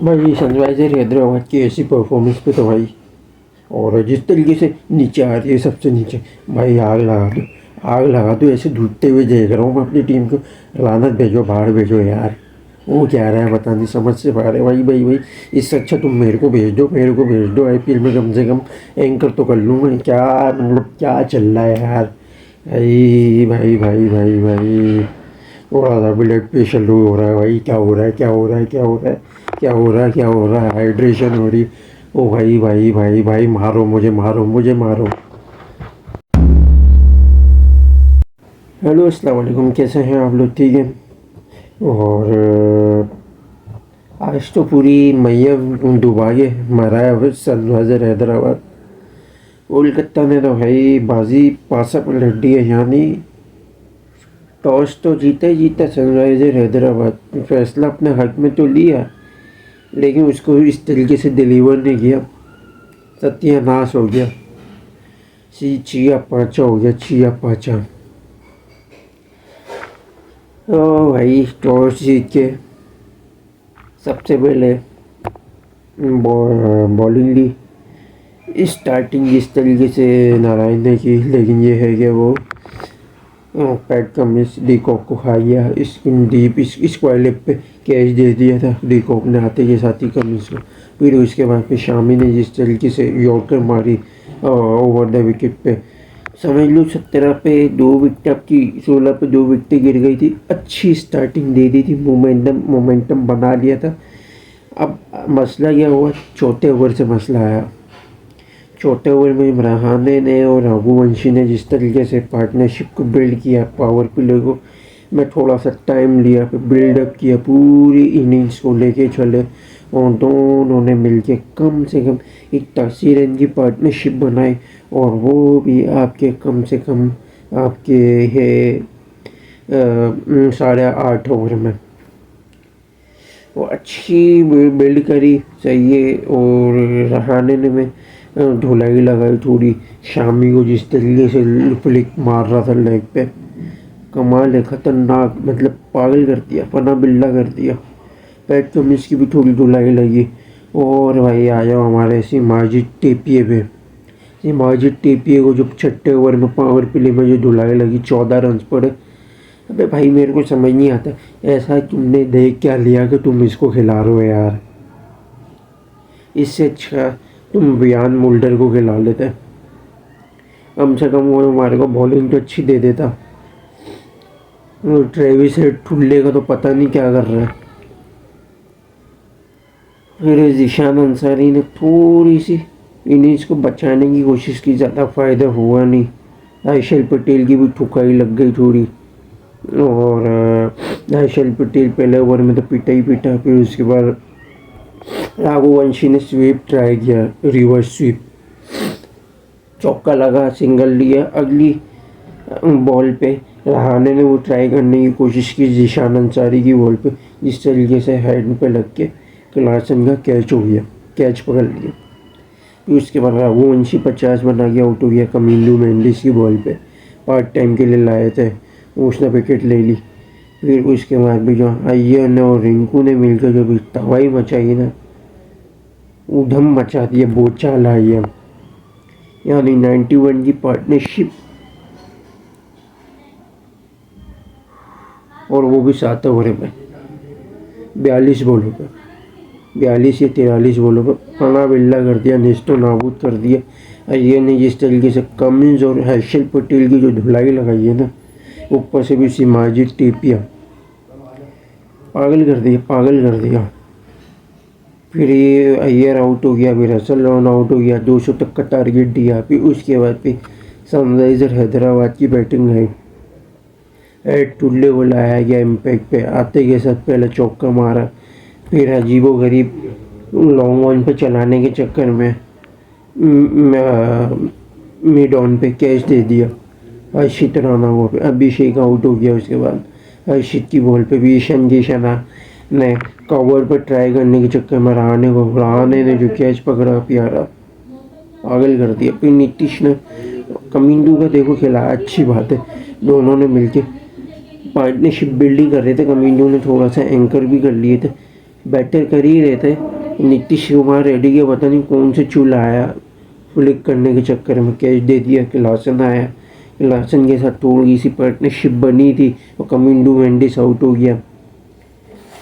भाई सनराइजर हैदराबाद की ऐसी परफॉर्मेंस पे तो भाई, और जिस तरीके से नीचे आ रही है सबसे नीचे, भाई आग लगा दो, आग लगा दो। ऐसे धूपते हुए देख रहा हूँ मैं अपनी टीम को। लानत भेजो, बाहर भेजो यार। वो क्या रहा है पता नहीं, समझ से बाहर है भाई भाई भाई। इससे अच्छा तुम मेरे को भेज दो, मेरे को भेज दो आईपीएल में, कम से कम एंकर तो कर लूँ मैं। क्या मतलब क्या चल रहा है यार। भाई भाई भाई भाई भाई, थोड़ा सा ब्लड प्रेशर लो हो रहा है भाई। क्या हो रहा है, क्या हो रहा है, क्या हो रहा है, क्या हो रहा है, क्या हो रहा है। हाइड्रेशन हो रही। ओ भाई भाई भाई भाई, मारो मुझे, मारो मुझे, मारो। हेलो अस्सलाम वालेकुम, कैसे हैं आप लोग? ठीक हैं। और आज तो पूरी मैयम डुबा के मारा है सनराइजर हैदराबाद। कोलकाता ने तो भाई बाजी पासा पलट दी है, यानी टॉस तो जीता ही जीता सनराइजर हैदराबाद। फैसला अपने हक में तो लिया, लेकिन उसको इस तरीके से डिलीवर नहीं किया। सत्यानाश हो गया। चिया पाचा हो गया, चिया पाचा। ओ भाई, टॉस जीत के सबसे पहले बॉलिंग ली। स्टार्टिंग इस तरीके से नारायण ने की, लेकिन ये है कि वो पैट कमिंस डीकॉक को खा गया। इस डीप स्क्वायर लेग पे कैच दे दिया था डीकॉक ने आते के साथ ही कमिंस को। फिर उसके बाद फिर शामी ने जिस तरीके से यॉर्कर मारी ओवर द विकेट पे, समझ लो 17 पे 2 विकेट, आपकी 16 पे 2 विकेटें गिर गई थी। अच्छी स्टार्टिंग दे दी थी, मोमेंटम बना लिया था। अब मसला क्या हुआ, चौथे ओवर से मसला आया। चौथे ओवर में रहाणे ने और रघुवंशी ने जिस तरीके से पार्टनरशिप को बिल्ड किया, पावर प्ले को मैं थोड़ा सा टाइम लिया, फिर बिल्डअप किया, पूरी इनिंग्स को लेके चले, और दोनों ने मिलके कम से कम 81 रन की पार्टनरशिप बनाई। और वो भी आपके कम से कम आपके है 8.5 ओवर में। वो अच्छी बिल्ड करी, सही है। और रहाणे ने में धुलाई लगाई थोड़ी। शामी को जिस तरीके से फ्लिक मार रहा था लेग पे, कमाल है, खतरनाक, मतलब पागल कर दिया, पना बिल्ला कर दिया। पैट कमिंस की भी थोड़ी धुलाई लगी। और भाई आ जाओ हमारे सिमाजिद टेपिए पे। सिमाजिद टेपिए को जो छठे ओवर में पावर प्ले में जो धुलाई लगी, 14 रन पड़े। अबे भाई मेरे को समझ नहीं आता, ऐसा तुमने देख क्या लिया कि तुम इसको खिला रहे हो यार। इससे अच्छा तुम बियान मुल्डर को खिला लेते, कम से कम वो हमारे को बॉलिंग तो अच्छी दे देता। ट्रेविस हेड ठुल्ले का तो पता नहीं क्या कर रहा है। फिर जीशान अंसारी ने थोड़ी सी इनिंग्स को बचाने की कोशिश की, ज़्यादा फ़ायदा हुआ नहीं। आयशल पटेल की भी ठुकाई लग गई थोड़ी। और आयशल पटेल पहले ओवर में तो पिटा ही पिटा। फिर उसके बाद रघुवंशी ने स्वीप ट्राई किया, रिवर्स स्वीप, चौका लगा, सिंगल लिया। अगली बॉल पे रहाणे ने वो ट्राई करने की कोशिश की जीशान अंसारी की बॉल पे, जिस तरीके से हेड पे लग के क्लासन का कैच हो गया, कैच पकड़ लिया। फिर उसके बाद रघुवंशी 50 बना के आउट हो गया कमिंदू मेंडिस की बॉल पे। पार्ट टाइम के लिए लाए थे, उसने विकेट ले ली। फिर उसके बाद भी जो अय्यर ने और रिंकू ने मिलकर जो भी तबाही मचाई ना, उधम मचा दिया, बोचाल आई, यानी 91 की पार्टनरशिप, और वो भी 7 ओवर में 42 बॉलों पे, 42 या 43 बॉलों पे पना बिल्ला कर दिया, नेस्तो नाबूद कर दिया। ये ने जिस तरीके से कमिंस और हर्षल पटेल की जो धुलाई लगाई है ना, ऊपर से भी सिमाजिद टेपिया, पागल कर दिया, पागल कर दिया। फिर ये अय्यर आउट हो गया, फिर रसल रॉन आउट हो गया, 200 तक का टारगेट दिया। फिर उसके बाद फिर सनराइजर हैदराबाद की बैटिंग आई। एड टुल्ले को लाया गया इम्पैक्ट पे, आते के साथ पहले चौका मारा। फिर अजीबो गरीब लॉन्ग ऑन पे चलाने के चक्कर में मिड ऑन पे कैच दे दिया हर्षित राणा को। अभिषेक आउट हो गया। उसके बाद हर्षित की बॉल पे भी ईशान किशना ने कवर पर ट्राई करने के चक्कर में रहाणे ने जो कैच पकड़ा प्यारा, पागल कर दिया। फिर नीतीश ने कमिंदू का देखो खिलाया, अच्छी बात है। दोनों ने मिलके पार्टनरशिप बिल्डिंग कर रहे थे, कमिंदू ने थोड़ा सा एंकर भी कर लिए थे। बैटर कर ही रहे थे, नीतीश कुमार रेड्डी के पता नहीं कौन से चूल आया, फ्लिक करने के चक्कर में कैच दे दिया। क्लासन आया, क्लासन के साथ थोड़ी सी पार्टनरशिप बनी थी और कमिंडू मेंडिस आउट हो गया।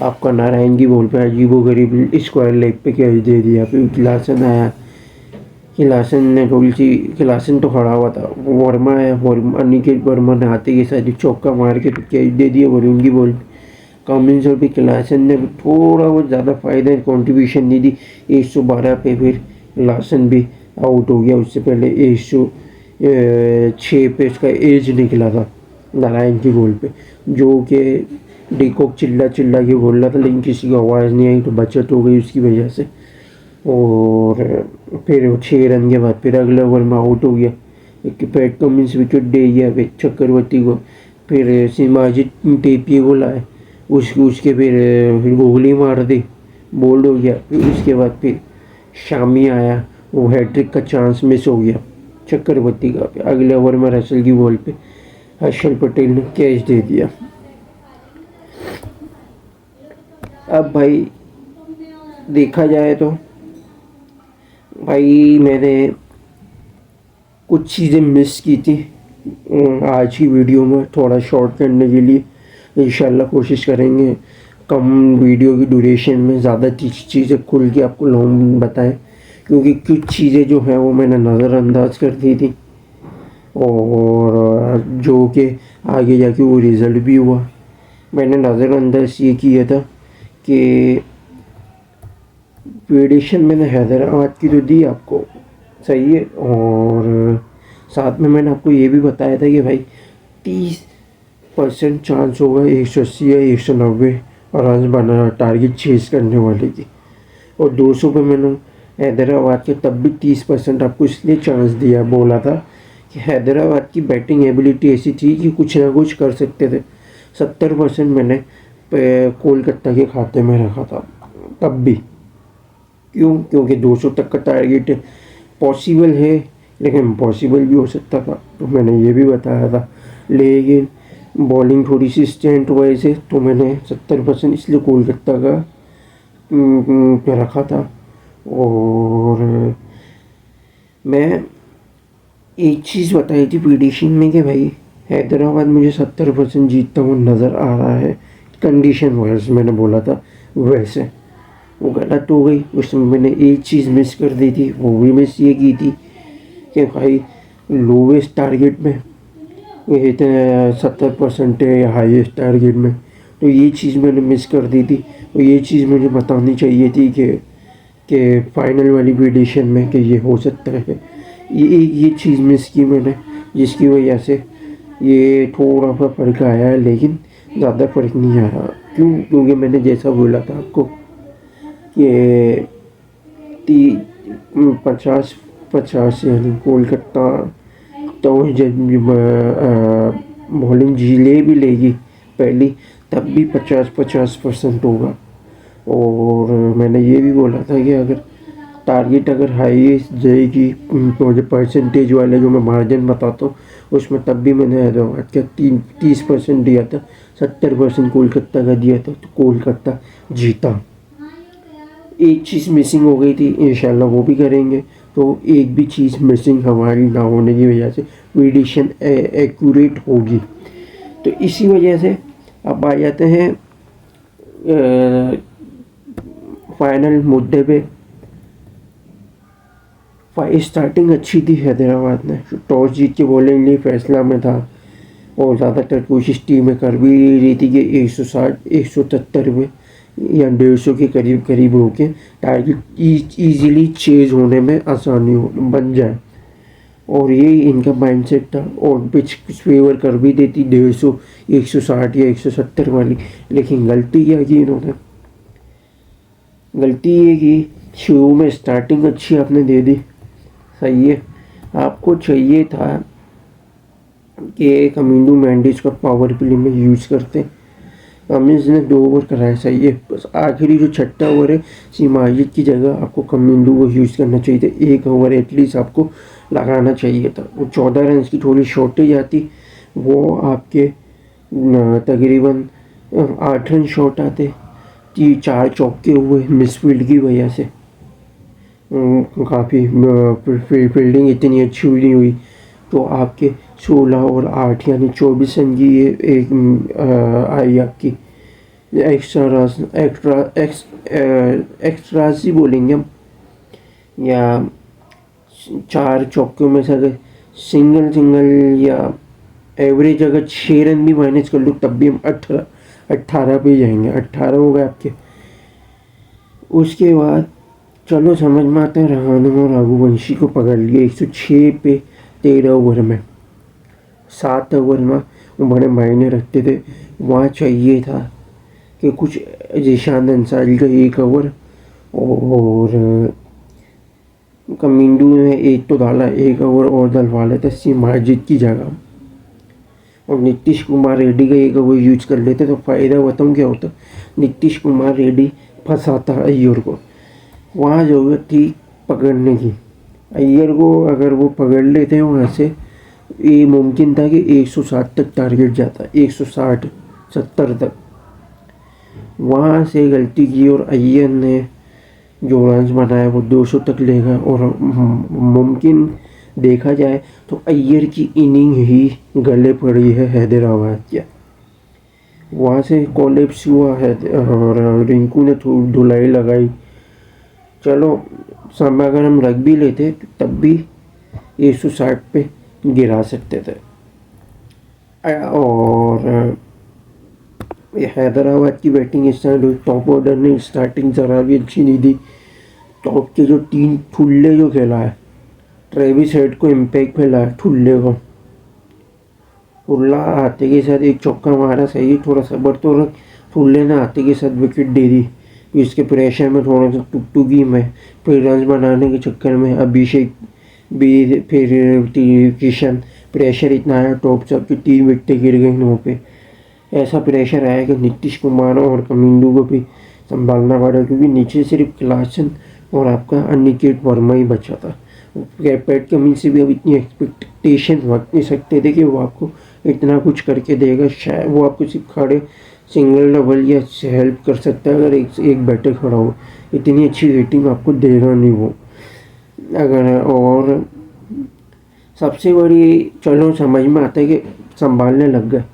आपका नारायण की बॉल पे अजीबो गरीब स्क्वायर लेग पे कैच दे दिया। फिर क्लासन आया, क्लासन ने थोड़ी सी, क्लासन तो खड़ा हुआ था, वर्मा आया, वर्मा अनिकेत वर्मा ने आते के साथ चौका मार के कैच दे दिया वरुण की बॉल। कमिंस और भी क्लासन ने थोड़ा बहुत ज़्यादा फायदा कंट्रीब्यूशन नहीं दी। 112 पे फिर क्लासन भी आउट हो गया। उससे पहले 106 पे उसका एज निकला था नारायण की बॉल पे, जो कि डीकॉक चिल्ला चिल्ला के बोल रहा था, लेकिन किसी को आवाज़ नहीं आई तो बचत हो गई उसकी वजह से। और फिर 6 रन के बाद फिर अगले ओवर में आउट हो गया। एक पैट कमिंस विकेट दे गया फिर चक्रवर्ती को, फिर सिमाजित टेपिए को लाए, उसके फिर गोली मार दी, बोल्ड हो गया। फिर उसके बाद फिर शामी आया, वो हैट्रिक का चांस मिस हो गया चक्रवर्ती का। अगले ओवर में रसल की बॉल पे हर्षल पटेल ने कैच दे दिया। अब भाई देखा जाए तो भाई मैंने कुछ चीज़ें मिस की थी आज की वीडियो में, थोड़ा शॉर्ट करने के लिए इंशाल्लाह कोशिश करेंगे कम वीडियो की ड्यूरेशन में ज़्यादा चीज़ें खुल के आपको लोग बताएं, क्योंकि कुछ चीज़ें जो हैं वो मैंने नज़रअंदाज कर दी थी और जो कि आगे जाके वो रिज़ल्ट भी हुआ। मैंने नज़रअंदाज ये किया था कि प्रेडिक्शन मैंने हैदराबाद की तो दी आपको, सही है, और साथ में मैंने आपको ये भी बताया था कि भाई 30% चांस होगा 180 या 190 रन बना टारगेट चेज करने वाले की, और 200 पे मैंने हैदराबाद के तब भी 30% आपको इसलिए चांस दिया, बोला था कि हैदराबाद की बैटिंग एबिलिटी ऐसी थी कि कुछ ना कुछ कर सकते थे। 70% मैंने कोलकाता के खाते में रखा था तब भी। क्यों? क्योंकि 200 तक का टारगेट पॉसिबल है, लेकिन पॉसिबल भी हो सकता था, तो मैंने ये भी बताया था। लेकिन बॉलिंग थोड़ी सी स्टैंड वजह से तो मैंने 70% इसलिए कोलकाता का पे रखा था। और मैं एक चीज़ बताई थी प्रेडिक्शन में कि भाई हैदराबाद मुझे 70% जीतता हुआ नज़र आ रहा है, कंडीशन वाइज मैंने बोला था वैसे, वो गलत हो गई। उसमें मैंने एक चीज़ मिस कर दी थी, वो भी मिस ये की थी कि भाई लोवेस्ट टारगेट में इतने 70% है या हाईएस्ट टारगेट में, तो ये चीज़ मैंने मिस कर दी थी। और ये चीज़ मुझे बतानी चाहिए थी कि फाइनल वाली प्रेडिक्शन में कि ये हो सकता है। ये चीज़ मिस की मैंने, जिसकी वजह से ये थोड़ा सा फ़र्क आया है, लेकिन ज़्यादा फ़र्क नहीं आया। क्यों? क्योंकि मैंने जैसा बोला था आपको कि 50-50 यानी कोलकाता तो जब बॉलिंग ले भी लेगी पहली, तब भी 50-50% होगा। और मैंने ये भी बोला था कि अगर टारगेट अगर हाईएस्ट जाएगी, मुझे परसेंटेज वाले जो मैं मार्जिन बताता हूँ उसमें, तब भी मैंने हैदराबाद का 30% दिया था, 70% कोलकाता का दिया था, तो कोलकाता जीता। एक चीज़ मिसिंग हो गई थी, इंशाल्लाह वो भी करेंगे। तो एक भी चीज़ मिसिंग हमारी ना होने की वजह से प्रेडिक्शन एक्यूरेट होगी। तो इसी वजह से अब आ जाते हैं फाइनल मुद्दे पे। स्टार्टिंग अच्छी थी हैदराबाद ने, टॉस जीत के बॉलिंग लिए फैसला में था, और ज़्यादातर कोशिश टीमें कर भी रही थी कि 160-173 में या 150 के करीब करीब होके टारगेट ईजीली चेज होने में आसानी हो बन जाए, और ये इनका माइंडसेट था। और पिच फेवर कर भी देती 150, 160 या 170 वाली, लेकिन गलती क्या की इन्होंने, गलती ये की शुरू में स्टार्टिंग अच्छी आपने दे दी, सही है। आपको चाहिए था कि कमिंडू मेंडिस का पावर प्ले में यूज़ करते, कमिंस ने 2 ओवर कराए, सही है। बस आखिरी जो छठा ओवर है सिमाजिद की जगह आपको कमिंडू को यूज़ करना चाहिए था, 1 ओवर एटलीस्ट आपको लगाना चाहिए था। वो 14 रन की थोड़ी शॉर्टेज आती, वो आपके तकरीबन 8 रन शॉर्ट आते, 4 चौके हुए मिसफील्ड की वजह से। काफ़ी फील्डिंग इतनी अच्छी नहीं हुई, तो आपके 16 और 8 यानी 24 रन की ये एक आई आपकी एक्स्ट्रास ही बोलेंगे हम, या 4 चौकों में से अगर सिंगल सिंगल या एवरेज अगर 6 रन भी माइनस कर लो तब भी हम 18 पे जाएंगे। 18 हो गए आपके। उसके बाद चलो समझ में आता है, रहाणे और रघुवंशी को पकड़ लिया 106 पे 13 ओवर में। 7 ओवर में वो बड़े मायने रखते थे। वहाँ चाहिए था कि कुछ जीशान अंसारी का 1 ओवर और कमिंडू ने एक तो डाला, 1 ओवर और डलवा लेते सिमरजीत की जगह, और नीतीश कुमार रेड्डी का 1 ओवर यूज कर लेते तो फ़ायदा बताऊँ क्या होता। नीतीश कुमार रेड्डी फंसाता अय्यर को। वहाँ ज़रूरत थी पकड़ने की। अय्यर को अगर वो पकड़ लेते वहाँ से, ये मुमकिन था कि 160 तक टारगेट जाता, 160-70 तक। वहाँ से गलती की और अय्यर ने जो रन्स बनाया वो 200 तक ले गए। और मुमकिन देखा जाए तो अय्यर की इनिंग ही गले पड़ी है हैदराबाद के। वहाँ से कोलैप्स हुआ है और रिंकू ने थोड़ी धुलाई लगाई। चलो समय अगर हम रख भी लेते तब भी 160 पे गिरा सकते थे। और हैदराबाद की बैटिंग स्टार्ट हुई। टॉप ऑर्डर ने स्टार्टिंग ज़रा भी अच्छी नहीं दी। टॉप के जो 3 ठुल्ले जो खेला है, ट्रेविस हेड को इम्पैक्ट फैला है ठुल्ले को। ठुल्ला आते के साथ एक चौका मारा, सही थोड़ा सबर तो रख। ठुल्ले ने आते के साथ विकेट दे दी। इसके प्रेशर में थोड़ा सा टुकटुकी में, फिर रन बनाने के चक्कर में अभिषेक भी, फिर किशन, प्रेशर इतना आया टॉप सब की 3 विकेटें गिर गई 9 पे। ऐसा प्रेशर आया कि नीतीश कुमार और कमिंडू को भी संभालना पड़ा, क्योंकि नीचे सिर्फ क्लासन और आपका अनिकेत वर्मा ही बचा था। पैट कमिंस से भी अब इतनी एक्सपेक्टेशन रख नहीं सकते थे कि वो आपको इतना कुछ करके देगा। शायद वो आपको सिर्फ खड़े सिंगल डबल या हेल्प कर सकता है अगर एक बैटर खड़ा हो। इतनी अच्छी रेटिंग आपको देगा नहीं वो अगर। और सबसे बड़ी चलो समझ में आता है कि संभालने लग गए।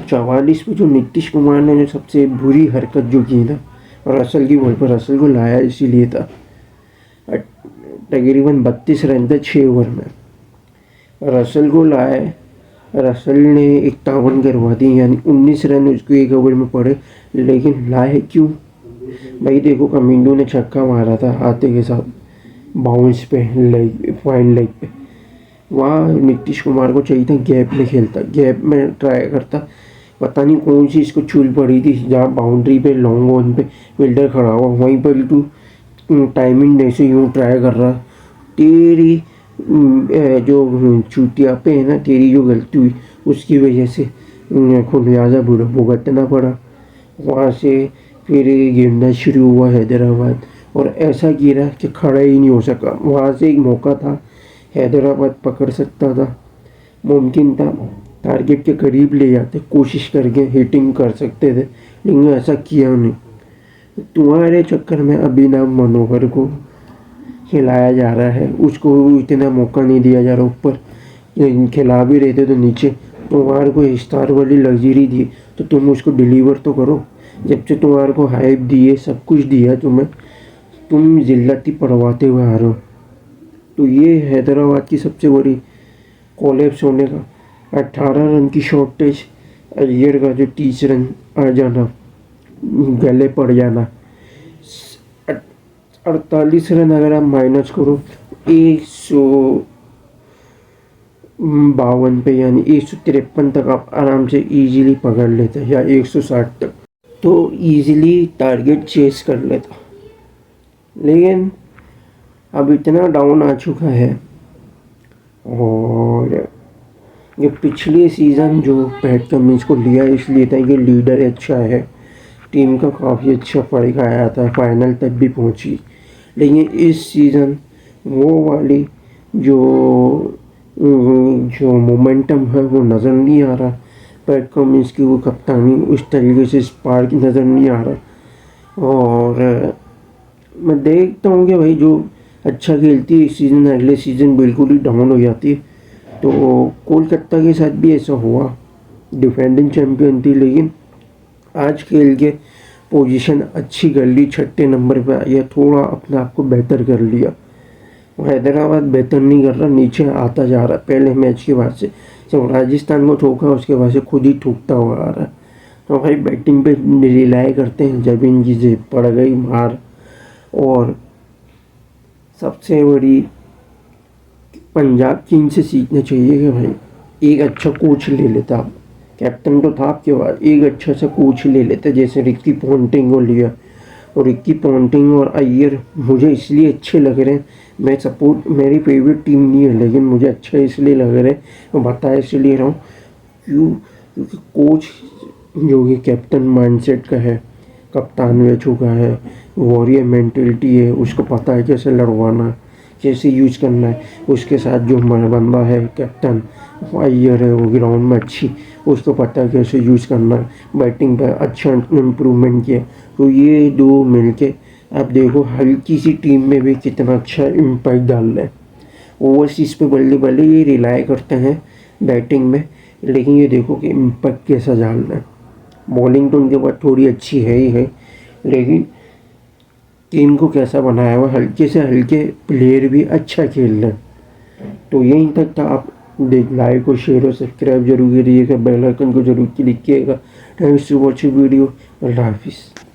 44 पे जो नीतीश कुमार ने जो सबसे बुरी हरकत जो की ना, रसल की बॉल पर, रसल को लाया इसीलिए था। तकरीबन 32 रन थे 6 ओवर में, रसल को लाया। रसल ने 51 करवा दी, यानी 19 रन उसको 1 ओवर में पड़े। लेकिन लाए क्यों भाई? देखो कमिंडो ने छक्का मारा था आते के साथ बाउंस पे, लेग फाइन लेग पे। वहाँ नीतीश कुमार को चाहिए था गैप में खेलता, गैप में ट्राई करता। पता नहीं कौन सी इसको चूल पड़ी थी, जहाँ बाउंड्री पे लॉन्ग ऑन पे फील्डर खड़ा हुआ, वहीं पर तू टाइमिंग नहीं से यूँ ट्राई कर रहा। तेरी जो चूतिया पे है ना, तेरी जो गलती हुई उसकी वजह से खुमियाजा भुगतना पड़ा। वहाँ से फिर गिरना शुरू हुआ हैदराबाद, और ऐसा गिरा कि खड़ा ही नहीं हो सका। वहाँ से एक मौका था, हैदराबाद पकड़ सकता था, मुमकिन था टारगेट के करीब ले जाते, कोशिश करके हिटिंग कर सकते थे, लेकिन ऐसा किया नहीं। तुम्हारे चक्कर में अभिनव मनोहर को खिलाया जा रहा है, उसको इतना मौका नहीं दिया जा रहा ऊपर, लेकिन खिला भी रहे थे तो नीचे। तुम्हारे को स्टार वाली लग्जरी दी तो तुम उसको डिलीवर तो करो। जब से तुम्हारे को हाइप दिए, सब कुछ दिया तुम्हें, तुम जिल्लती पढ़वाते हुए आ रहे हो। तो ये हैदराबाद की सबसे बड़ी कोलैप्स होने का। 18 रन की शॉर्टेज, अय्यर का जो 30 रन आ जाना, गले पड़ जाना। 48 रन अगर आप माइनस करो 152 पे, यानी 153 तक आप आराम से इजीली पकड़ लेते, या 160 तक तो इजीली टारगेट चेस कर लेता। लेकिन अब इतना डाउन आ चुका है। और ये पिछले सीज़न जो पैट कमिंस को लिया इसलिए था कि लीडर अच्छा है, टीम का काफ़ी अच्छा फर्क आया था, फाइनल तक भी पहुंची। लेकिन इस सीज़न वो वाली जो मोमेंटम है वो नज़र नहीं आ रहा। पैट कमिंस की वो कप्तानी उस तरीके से स्पार्क नज़र नहीं आ रहा। और मैं देखता हूँ कि भाई जो अच्छा खेलती है इस सीज़न अगले सीज़न बिल्कुल ही डाउन हो जाती है। तो कोलकाता के साथ भी ऐसा हुआ, डिफेंडिंग चैम्पियन थी लेकिन आज खेल के पोजीशन अच्छी कर ली, छठे नंबर पे आई है, थोड़ा अपने आप को बेहतर कर लिया। हैदराबाद बेहतर नहीं कर रहा, नीचे आता जा रहा है पहले मैच के बाद से। जब राजस्थान को ठोका उसके बाद से खुद ही ठोकता हुआ आ रहा है। तो भाई बैटिंग पे रिलाय करते हैं, जब इनकी से पड़ गई मार। और सबसे बड़ी पंजाब किंग्स से सीखना चाहिए कि भाई एक अच्छा कोच ले लेता। आप कैप्टन तो था आपके पास, एक अच्छा सा कोच ले लेते, जैसे रिक्की पॉन्टिंग को लिया। और रिक्की पॉन्टिंग और अय्यर मुझे इसलिए अच्छे लग रहे हैं, मैं सपोर्ट मेरी फेवरेट टीम नहीं है लेकिन मुझे अच्छा इसलिए लग रहा है, मैं बता इसलिए रहा हूँ क्योंकि कोच जो कि कैप्टन माइंडसेट का है, कप्तान रह चुका है, वॉरियर मेंटेलिटी है, उसको पता है कैसे लड़वाना है, कैसे यूज़ करना है। उसके साथ जो बंदा है कैप्टन अय्यर है, वो ग्राउंड में अच्छी, उसको पता है कैसे यूज़ करना है, बैटिंग पे अच्छा इम्प्रूवमेंट किया। तो ये दो मिलके आप देखो हल्की सी टीम में भी कितना अच्छा इम्पैक्ट डाल रहे हैं। ओवरसीज़ पे बल्ले बल्ले ये रिलाय करते हैं बैटिंग में, लेकिन ये देखो कि इम्पैक्ट कैसा डाल रहे हैं। बॉलिंग तो उनके पास थोड़ी अच्छी है ही है, लेकिन टीम को कैसा बनाया हुआ, हल्के से हल्के प्लेयर भी अच्छा खेल रहे हैं। तो यहीं तक था। आप देख लाइक और शेयर और सब्सक्राइब जरूर करिएगा, बेल आइकन को जरूर क्लिक कीजिएगा। Thanks to watching video. अल्लाह हाफिज़।